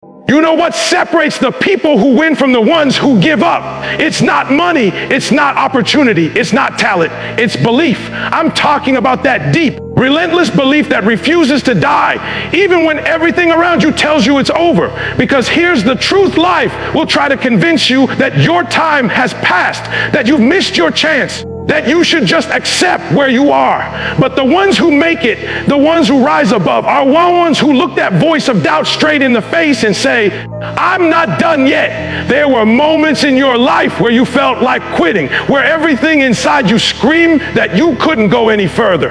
You know what separates the people who win from the ones who give up? It's not money, it's not opportunity, it's not talent, it's belief. I'm talking about that deep, relentless belief that refuses to die, even when everything around you tells you it's over. Because here's the truth: life will try to convince you that your time has passed, that you've missed your chance, that you should just accept where you are. But the ones who make it, the ones who rise above, are ones who look that voice of doubt straight in the face and say, I'm not done yet. There were moments in your life where you felt like quitting, where everything inside you screamed that you couldn't go any further.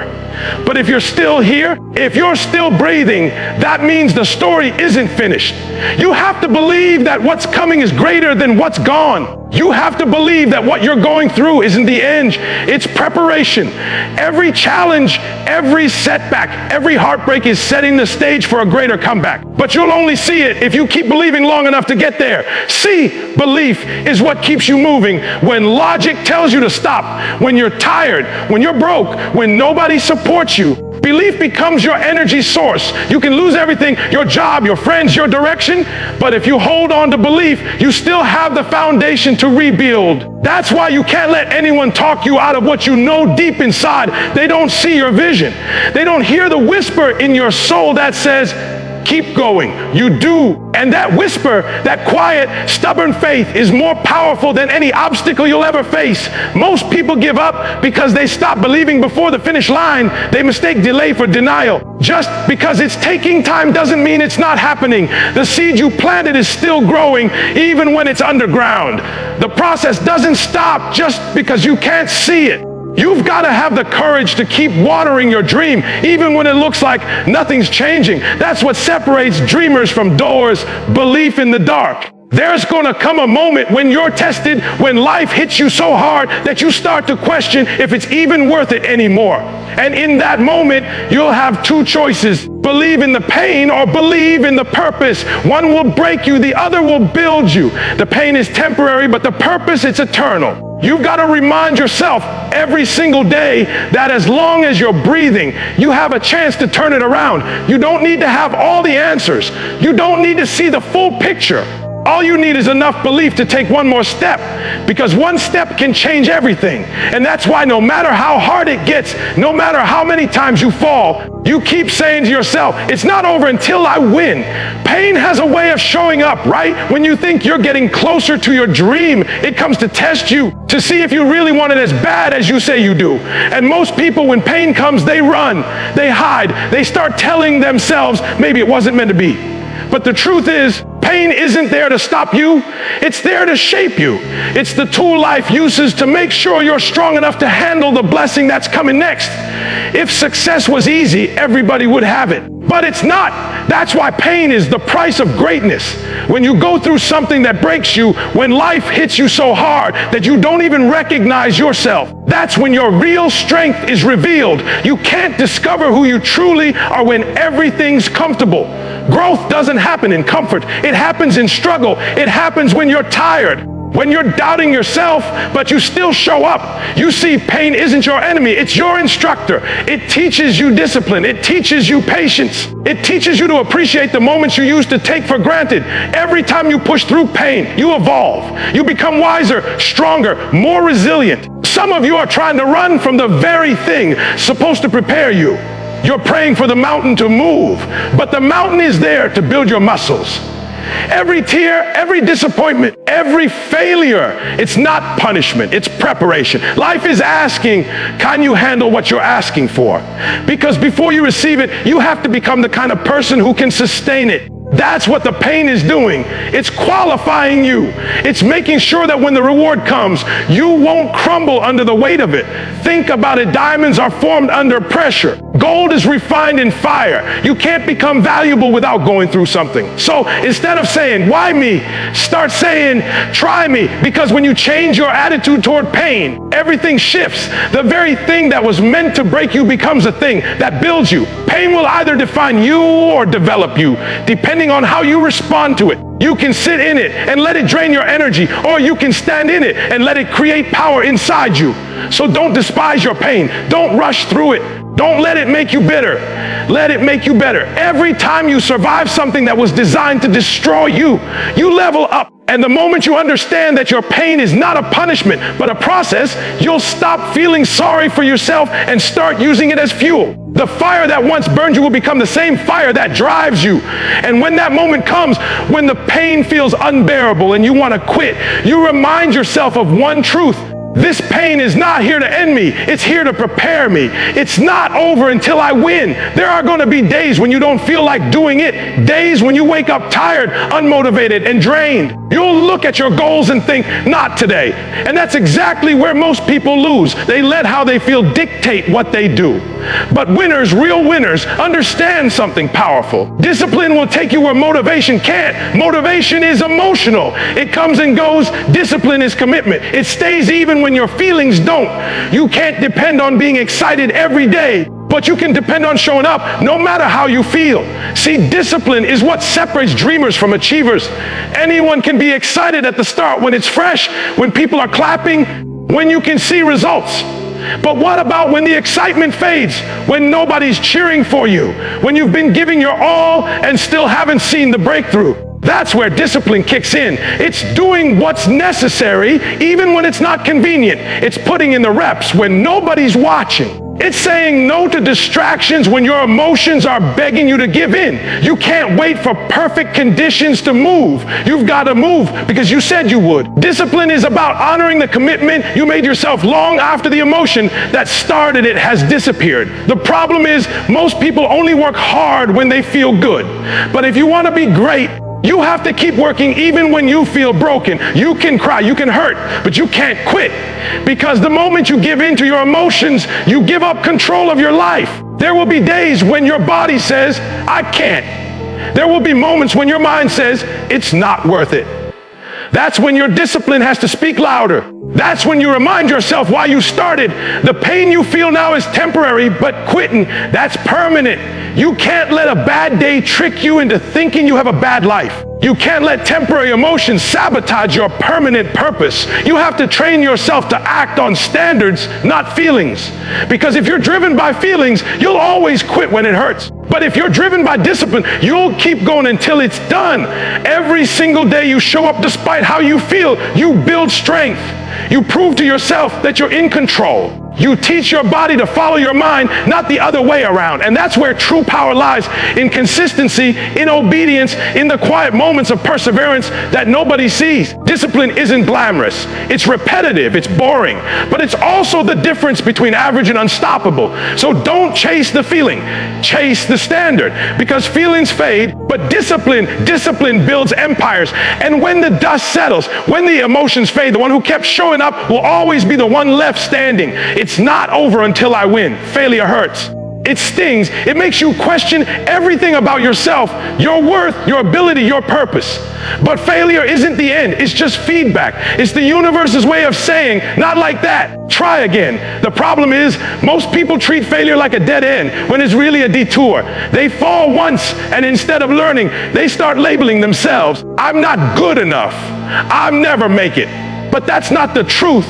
But if you're still here, if you're still breathing, that means the story isn't finished. You have to believe that what's coming is greater than what's gone. You have to believe that what you're going through isn't the end, it's preparation. Every challenge, every setback, every heartbreak is setting the stage for a greater comeback. But you'll only see it if you keep believing long enough to get there. See, belief is what keeps you moving when logic tells you to stop, when you're tired, when you're broke, when nobody supports you. Belief becomes your energy source. You can lose everything, your job, your friends, your direction, but if you hold on to belief, you still have the foundation to rebuild. That's why you can't let anyone talk you out of what you know deep inside. They don't see your vision. They don't hear the whisper in your soul that says, keep going. You do. And that whisper, that quiet, stubborn faith is more powerful than any obstacle you'll ever face. Most people give up because they stop believing before the finish line. They mistake delay for denial. Just because it's taking time doesn't mean it's not happening. The seed you planted is still growing even when it's underground. The process doesn't stop just because you can't see it. You've got to have the courage to keep watering your dream, even when it looks like nothing's changing. That's what separates dreamers from doers, belief in the dark. There's going to come a moment when you're tested, when life hits you so hard that you start to question if it's even worth it anymore. And in that moment, you'll have two choices: believe in the pain or believe in the purpose. One will break you, the other will build you. The pain is temporary, but the purpose, it's eternal. You've got to remind yourself every single day that as long as you're breathing, you have a chance to turn it around. You don't need to have all the answers. You don't need to see the full picture. All you need is enough belief to take one more step, because one step can change everything. And that's why no matter how hard it gets, no matter how many times you fall, you keep saying to yourself, it's not over until I win. Pain has a way of showing up, right? When you think you're getting closer to your dream, it comes to test you, to see if you really want it as bad as you say you do. And most people, when pain comes, they run, they hide, they start telling themselves, maybe it wasn't meant to be. But the truth is, pain isn't there to stop you. It's there to shape you. It's the tool life uses to make sure you're strong enough to handle the blessing that's coming next. If success was easy, everybody would have it. But it's not. That's why pain is the price of greatness. When you go through something that breaks you, when life hits you so hard that you don't even recognize yourself, that's when your real strength is revealed. You can't discover who you truly are when everything's comfortable. Growth doesn't happen in comfort. It happens in struggle. It happens when you're tired, when you're doubting yourself, but you still show up. You see, pain isn't your enemy. It's your instructor. It teaches you discipline. It teaches you patience. It teaches you to appreciate the moments you used to take for granted. Every time you push through pain, you evolve. You become wiser, stronger, more resilient. Some of you are trying to run from the very thing supposed to prepare you. You're praying for the mountain to move, but the mountain is there to build your muscles. Every tear, every disappointment, every failure, it's not punishment, it's preparation. Life is asking, can you handle what you're asking for? Because before you receive it, you have to become the kind of person who can sustain it. That's what the pain is doing. It's qualifying you. It's making sure that when the reward comes, you won't crumble under the weight of it. Think about it. Diamonds are formed under pressure. Gold is refined in fire. You can't become valuable without going through something. So instead of saying, why me? Start saying, try me. Because when you change your attitude toward pain, everything shifts. The very thing that was meant to break you becomes a thing that builds you. Pain will either define you or develop you, depending on how you respond to it. You can sit in it and let it drain your energy, or you can stand in it and let it create power inside you. So don't despise your pain. Don't rush through it. Don't let it make you bitter. Let it make you better. Every time you survive something that was designed to destroy you, you level up. And the moment you understand that your pain is not a punishment, but a process, you'll stop feeling sorry for yourself and start using it as fuel. The fire that once burned you will become the same fire that drives you. And when that moment comes, when the pain feels unbearable and you want to quit, you remind yourself of one truth. This pain is not here to end me. It's here to prepare me. It's not over until I win. There are going to be days when you don't feel like doing it. Days when you wake up tired, unmotivated, and drained. You'll look at your goals and think, not today. And that's exactly where most people lose. They let how they feel dictate what they do. But winners, real winners, understand something powerful. Discipline will take you where motivation can't. Motivation is emotional. It comes and goes. Discipline is commitment. It stays even when your feelings don't. You can't depend on being excited every day, but you can depend on showing up no matter how you feel. See, discipline is what separates dreamers from achievers. Anyone can be excited at the start when it's fresh, when people are clapping, when you can see results. But what about when the excitement fades, when nobody's cheering for you, when you've been giving your all and still haven't seen the breakthrough? That's where discipline kicks in. It's doing what's necessary even when it's not convenient. It's putting in the reps when nobody's watching. It's saying no to distractions when your emotions are begging you to give in. You can't wait for perfect conditions to move. You've got to move because you said you would. Discipline is about honoring the commitment you made yourself long after the emotion that started it has disappeared. The problem is most people only work hard when they feel good. But if you want to be great, you have to keep working even when you feel broken. You can cry, you can hurt, but you can't quit. Because the moment you give in to your emotions, you give up control of your life. There will be days when your body says, I can't. There will be moments when your mind says, it's not worth it. That's when your discipline has to speak louder. That's when you remind yourself why you started. The pain you feel now is temporary, but quitting, that's permanent. You can't let a bad day trick you into thinking you have a bad life. You can't let temporary emotions sabotage your permanent purpose. You have to train yourself to act on standards, not feelings. Because if you're driven by feelings, you'll always quit when it hurts. But if you're driven by discipline, you'll keep going until it's done. Every single day you show up despite how you feel, you build strength. You prove to yourself that you're in control. You teach your body to follow your mind, not the other way around. And that's where true power lies, in consistency, in obedience, in the quiet moments of perseverance that nobody sees. Discipline isn't glamorous. It's repetitive, it's boring, but it's also the difference between average and unstoppable. So don't chase the feeling, chase the standard, because feelings fade, but discipline builds empires. And when the dust settles, when the emotions fade, the one who kept showing up will always be the one left standing. It's not over until I win. Failure hurts. It stings. It makes you question everything about yourself, your worth, your ability, your purpose. But failure isn't the end. It's just feedback. It's the universe's way of saying, not like that. Try again. The problem is, most people treat failure like a dead end when it's really a detour. They fall once, and instead of learning, they start labeling themselves. I'm not good enough. I'll never make it. But that's not the truth.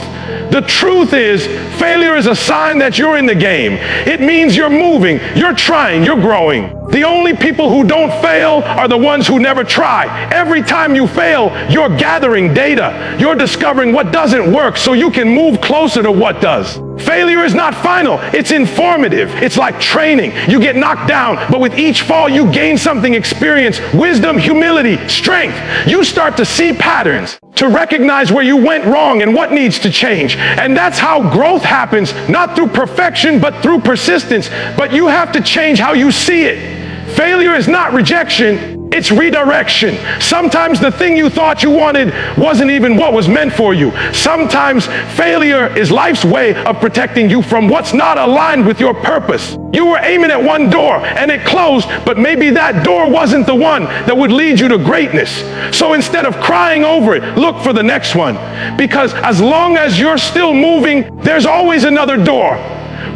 The truth is, failure is a sign that you're in the game. It means you're moving, you're trying, you're growing. The only people who don't fail are the ones who never try. Every time you fail, you're gathering data. You're discovering what doesn't work so you can move closer to what does. Failure is not final, it's informative. It's like training. You get knocked down, but with each fall you gain something: experience, wisdom, humility, strength. You start to see patterns, to recognize where you went wrong and what needs to change. And that's how growth happens, not through perfection, but through persistence. But you have to change how you see it. Failure is not rejection, it's redirection. Sometimes the thing you thought you wanted wasn't even what was meant for you. Sometimes failure is life's way of protecting you from what's not aligned with your purpose. You were aiming at one door and it closed, but maybe that door wasn't the one that would lead you to greatness. So instead of crying over it, look for the next one. Because as long as you're still moving, there's always another door.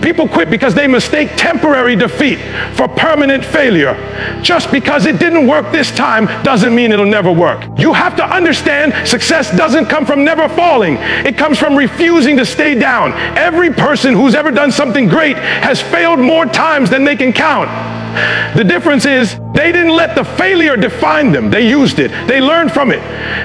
People quit because they mistake temporary defeat for permanent failure. Just because it didn't work this time doesn't mean it'll never work. You have to understand success doesn't come from never falling. It comes from refusing to stay down. Every person who's ever done something great has failed more times than they can count. The difference is they didn't let the failure define them. They used it. They learned from it.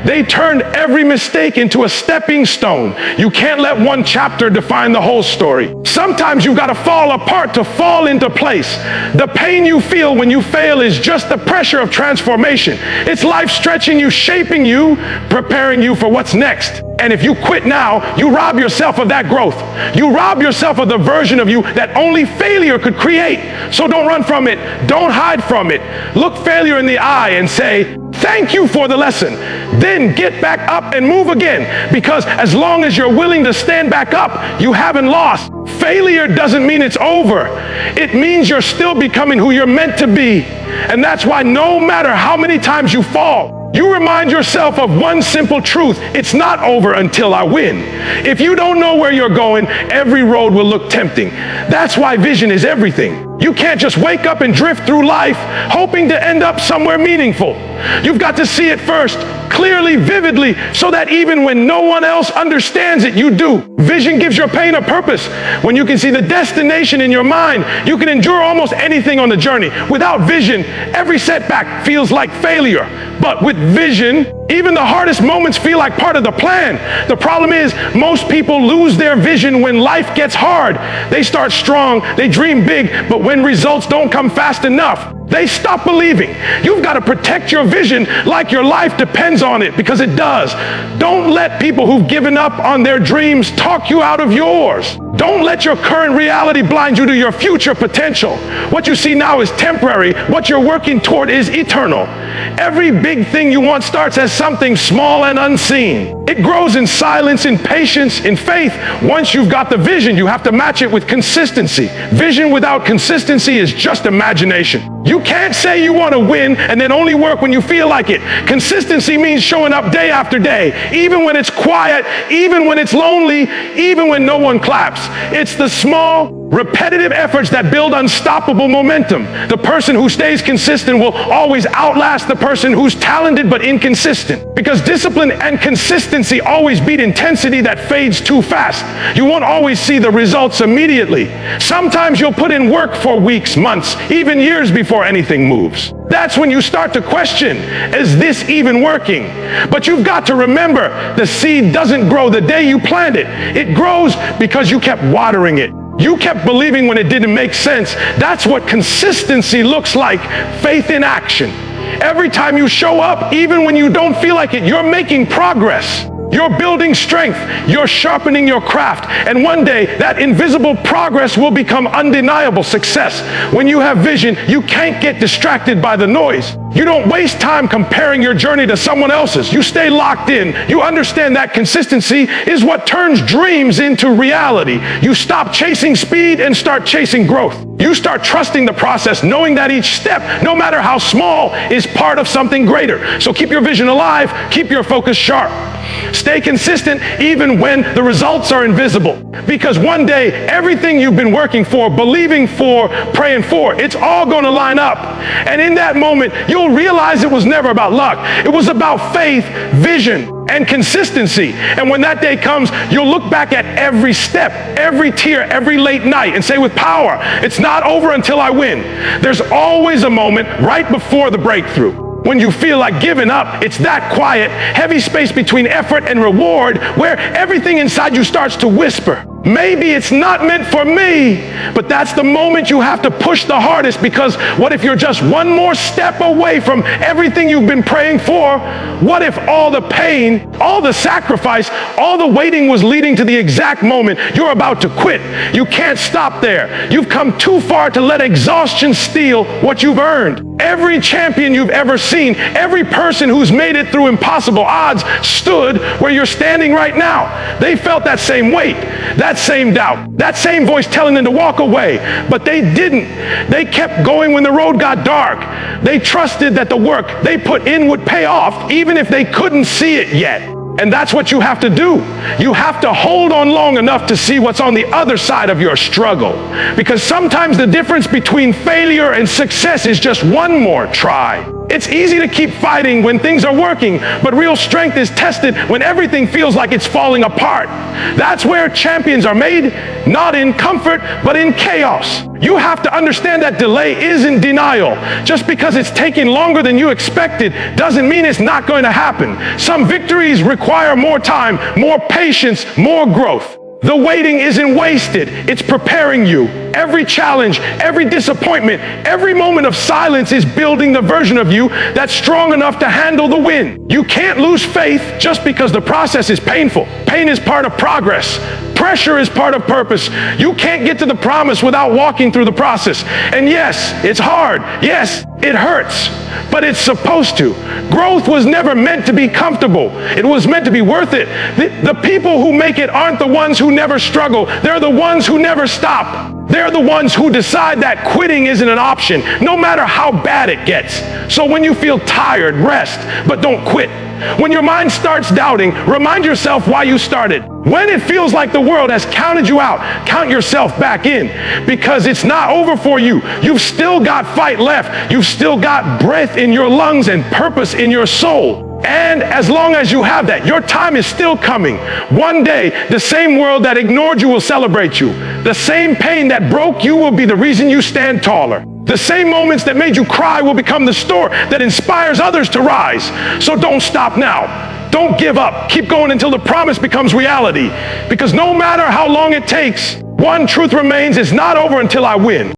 They turned every mistake into a stepping stone. You can't let one chapter define the whole story. Sometimes you've got to fall apart to fall into place. The pain you feel when you fail is just the pressure of transformation. It's life stretching you, shaping you, preparing you for what's next. And if you quit now, you rob yourself of that growth. You rob yourself of the version of you that only failure could create. So don't run from it. Don't hide from it. Look failure in the eye and say, thank you for the lesson. Then get back up and move again. Because as long as you're willing to stand back up, you haven't lost. Failure doesn't mean it's over. It means you're still becoming who you're meant to be. And that's why no matter how many times you fall, you remind yourself of one simple truth. It's not over until I win. If you don't know where you're going, every road will look tempting. That's why vision is everything. You can't just wake up and drift through life hoping to end up somewhere meaningful. You've got to see it first, clearly, vividly, so that even when no one else understands it, you do. Vision gives your pain a purpose. When you can see the destination in your mind, you can endure almost anything on the journey. Without vision, every setback feels like failure. But with vision, even the hardest moments feel like part of the plan. The problem is, most people lose their vision when life gets hard. They start strong, they dream big, but when results don't come fast enough, they stop believing. You've got to protect your vision like your life depends on it, because it does. Don't let people who've given up on their dreams talk you out of yours. Don't let your current reality blind you to your future potential. What you see now is temporary. What you're working toward is eternal. Every big thing you want starts as something small and unseen. It grows in silence, in patience, in faith. Once you've got the vision, you have to match it with consistency. Vision without consistency is just imagination. You can't say you want to win and then only work when you feel like it. Consistency means showing up day after day, even when it's quiet, even when it's lonely, even when no one claps. It's the small, repetitive efforts that build unstoppable momentum. The person who stays consistent will always outlast the person who's talented but inconsistent. Because discipline and consistency always beat intensity that fades too fast. You won't always see the results immediately. Sometimes you'll put in work for weeks, months, even years before anything moves. That's when you start to question, is this even working? But you've got to remember, the seed doesn't grow the day you plant it. It grows because you kept watering it. You kept believing when it didn't make sense. That's what consistency looks like, faith in action. Every time you show up, even when you don't feel like it, you're making progress. You're building strength. You're sharpening your craft. And one day, that invisible progress will become undeniable success. When you have vision, you can't get distracted by the noise. You don't waste time comparing your journey to someone else's. You stay locked in. You understand that consistency is what turns dreams into reality. You stop chasing speed and start chasing growth. You start trusting the process, knowing that each step, no matter how small, is part of something greater. So keep your vision alive. Keep your focus sharp. Stay consistent even when the results are invisible. Because one day, everything you've been working for, believing for, praying for, it's all going to line up. And in that moment, you'll realize it was never about luck. It was about faith, vision, and consistency. And when that day comes, you'll look back at every step, every tear, every late night, and say with power, it's not over until I win. There's always a moment right before the breakthrough. When you feel like giving up, it's that quiet, heavy space between effort and reward where everything inside you starts to whisper, maybe it's not meant for me. But that's the moment you have to push the hardest, because what if you're just one more step away from everything you've been praying for? What if all the pain, all the sacrifice, all the waiting was leading to the exact moment you're about to quit? You can't stop there. You've come too far to let exhaustion steal what you've earned. Every champion you've ever seen, every person who's made it through impossible odds stood where you're standing right now. They felt that same weight, that same doubt, that same voice telling them to walk away. But they didn't. They kept going when the road got dark. They trusted that the work they put in would pay off, even if they couldn't see it yet. And that's what you have to do. You have to hold on long enough to see what's on the other side of your struggle. Because sometimes the difference between failure and success is just one more try. It's easy to keep fighting when things are working, but real strength is tested when everything feels like it's falling apart. That's where champions are made, not in comfort, but in chaos. You have to understand that delay isn't denial. Just because it's taking longer than you expected doesn't mean it's not going to happen. Some victories require more time, more patience, more growth. The waiting isn't wasted, it's preparing you. Every challenge, every disappointment, every moment of silence is building the version of you that's strong enough to handle the wind. You can't lose faith just because the process is painful. Pain is part of progress. Pressure is part of purpose. You can't get to the promise without walking through the process. And yes, it's hard. Yes, it hurts, but it's supposed to. Growth was never meant to be comfortable. It was meant to be worth it. The people who make it aren't the ones who never struggle. They're the ones who never stop. They're the ones who decide that quitting isn't an option, no matter how bad it gets. So when you feel tired, rest, but don't quit. When your mind starts doubting, remind yourself why you started. When it feels like the world has counted you out, count yourself back in, because it's not over for you. You've still got fight left. You've still got breath in your lungs and purpose in your soul. And as long as you have that, your time is still coming. One day, the same world that ignored you will celebrate you. The same pain that broke you will be the reason you stand taller. The same moments that made you cry will become the store that inspires others to rise. So don't stop now. Don't give up. Keep going until the promise becomes reality. Because no matter how long it takes, one truth remains: it's not over until I win.